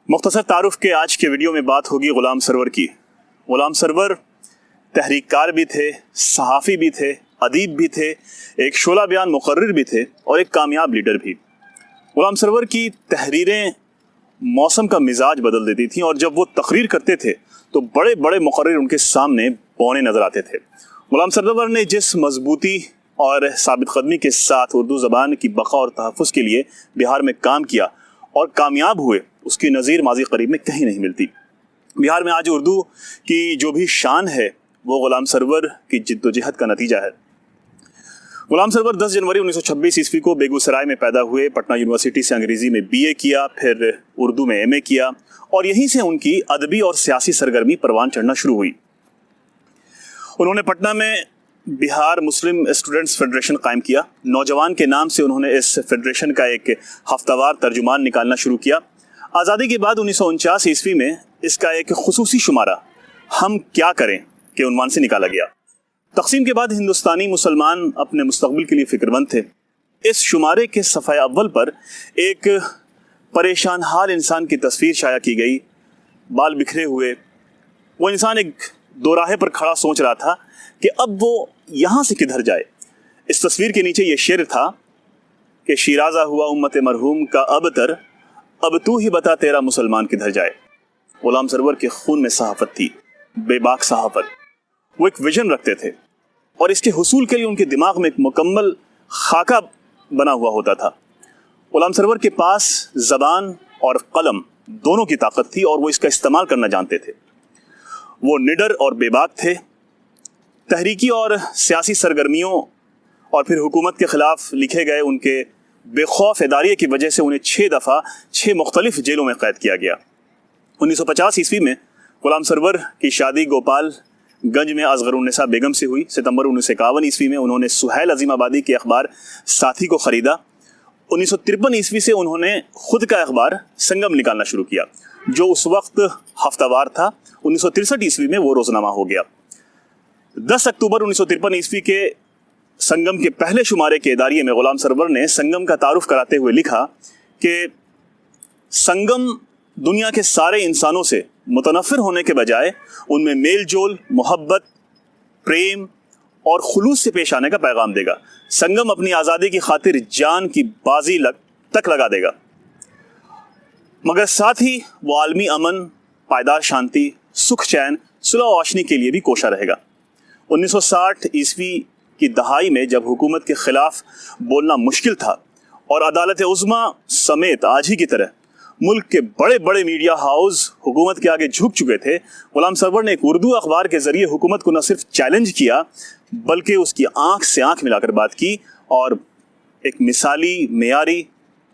مختصر تعارف کے آج کے ویڈیو میں بات ہوگی غلام سرور کی۔ غلام سرور تحریک کار بھی تھے، صحافی بھی تھے، ادیب بھی تھے، ایک شعلہ بیان مقرر بھی تھے اور ایک کامیاب لیڈر بھی۔ غلام سرور کی تحریریں موسم کا مزاج بدل دیتی تھیں، اور جب وہ تقریر کرتے تھے تو بڑے بڑے مقرر ان کے سامنے بونے نظر آتے تھے۔ غلام سرور نے جس مضبوطی اور ثابت قدمی کے ساتھ اردو زبان کی بقا اور تحفظ کے لیے بہار میں کام کیا اور کامیاب ہوئے، اس کی نظیر ماضی قریب میں کہیں نہیں ملتی۔ بہار میں آج اردو کی جو بھی شان ہے وہ غلام سرور کی جد و جہد کا نتیجہ ہے۔ غلام سرور 10 جنوری 1926 عیسوی کو بیگو سرائے میں پیدا ہوئے۔ پٹنہ یونیورسٹی سے انگریزی میں BA کیا، پھر اردو میں MA کیا، اور یہیں سے ان کی ادبی اور سیاسی سرگرمی پروان چڑھنا شروع ہوئی۔ انہوں نے پٹنہ میں بہار مسلم اسٹوڈنٹس فیڈریشن قائم کیا۔ نوجوان کے نام سے انہوں نے اس فیڈریشن کا ایک ہفتہ وار ترجمان نکالنا شروع کیا۔ آزادی کے بعد 1949 عیسوی میں اس کا ایک خصوصی شمارہ ہم کیا کریں کے عنوان سے نکالا گیا۔ تقسیم کے بعد ہندوستانی مسلمان اپنے مستقبل کے لیے فکر مند تھے۔ اس شمارے کے صفحہ اول پر ایک پریشان حال انسان کی تصویر شائع کی گئی، بال بکھرے ہوئے۔ وہ انسان ایک دوراہے پر کھڑا سوچ رہا تھا کہ اب وہ یہاں سے کدھر جائے۔ اس تصویر کے نیچے یہ شعر تھا کہ شیرازہ ہوا امت مرحوم کا ابتر، اب تو ہی بتا تیرا مسلمان کدھر جائے۔ غلام سرور کے خون میں صحافت تھی، بے باک صحافت۔ وہ ایک ویژن رکھتے تھے، اور اس کے حصول کے لیے ان کے دماغ میں ایک مکمل خاکہ بنا ہوا ہوتا تھا۔ غلام سرور کے پاس زبان اور قلم دونوں کی طاقت تھی، اور وہ اس کا استعمال کرنا جانتے تھے۔ وہ نڈر اور بے باک تھے۔ تحریکی اور سیاسی سرگرمیوں اور پھر حکومت کے خلاف لکھے گئے ان کے بے خوف اداریے کی وجہ سے انہیں 6 دفعہ 6 مختلف جیلوں میں قید کیا گیا۔ 1950 عیسوی میں غلام سرور کی شادی گوپال گنج میں اصغر النساء بیگم سے ہوئی۔ ستمبر 1951 عیسوی میں انہوں نے سہیل عظیم آبادی کے اخبار ساتھی کو خریدا۔ 1953 عیسوی سے انہوں نے خود کا اخبار سنگم نکالنا شروع کیا، جو اس وقت ہفتہ وار تھا۔ 1963 عیسوی میں وہ روزنامہ ہو گیا۔ 10 اکتوبر 1953 عیسوی کے سنگم کے پہلے شمارے کے اداریے میں غلام سرور نے سنگم کا تعارف کراتے ہوئے لکھا کہ سنگم دنیا کے سارے انسانوں سے متنفر ہونے کے بجائے ان میں میل جول، محبت، پریم اور خلوص سے پیش آنے کا پیغام دے گا۔ سنگم اپنی آزادی کی خاطر جان کی بازی تک لگا دے گا، مگر ساتھ ہی وہ عالمی امن، پائیدار شانتی، سکھ چین، صلح و آشنی کے لیے بھی کوشاں رہے گا۔ 1960 عیسوی کی دہائی میں جب حکومت کے خلاف بولنا مشکل تھا اور عدالت عظمیٰ سمیت آج ہی کی طرح ملک کے بڑے بڑے میڈیا ہاؤس حکومت کے آگے جھک چکے تھے، غلام سرور نے ایک اردو اخبار کے ذریعے حکومت کو نہ صرف چیلنج کیا بلکہ اس کی آنکھ سے آنکھ ملا کر بات کی، اور ایک مثالی، معیاری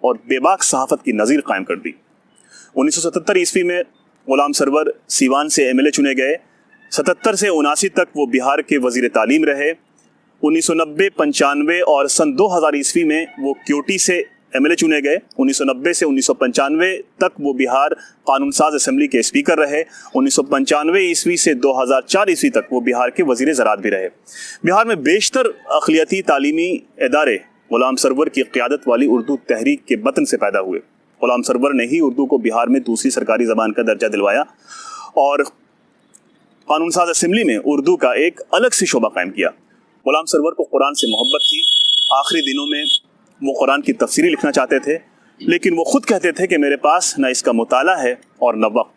اور بے باک صحافت کی نظیر قائم کر دی۔ 1977 عیسوی میں غلام سرور سیوان سے MLA چنے گئے۔ 77 سے 79 تک وہ بہار کے وزیر تعلیم رہے۔ 1990، 95 اور سن 2000 عیسوی میں وہ کیوٹی سے MLA چنے گئے۔ 1990 سے 1995 تک وہ بہار قانون ساز اسمبلی کے اسپیکر رہے۔ 1995 عیسوی سے 2004 عیسوی تک وہ بہار کے وزیر زراعت بھی رہے۔ بہار میں بیشتر اقلیتی تعلیمی ادارے غلام سرور کی قیادت والی اردو تحریک کے بطن سے پیدا ہوئے۔ غلام سرور نے ہی اردو کو بہار میں دوسری سرکاری زبان کا درجہ دلوایا، اور قانون ساز اسمبلی میں اردو کا ایک الگ سے شعبہ قائم کیا۔ غلام سرور کو قرآن سے محبت تھی۔ آخری دنوں میں وہ قرآن کی تفسیری لکھنا چاہتے تھے، لیکن وہ خود کہتے تھے کہ میرے پاس نہ اس کا مطالعہ ہے اور نہ وقت۔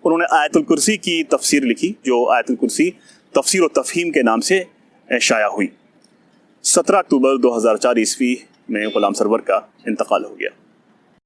انہوں نے آیت الکرسی کی تفسیر لکھی، جو آیت الکرسی تفسیر و تفہیم کے نام سے شائع ہوئی۔ 17 اکتوبر 2004 عیسوی میں غلام سرور کا انتقال ہو گیا۔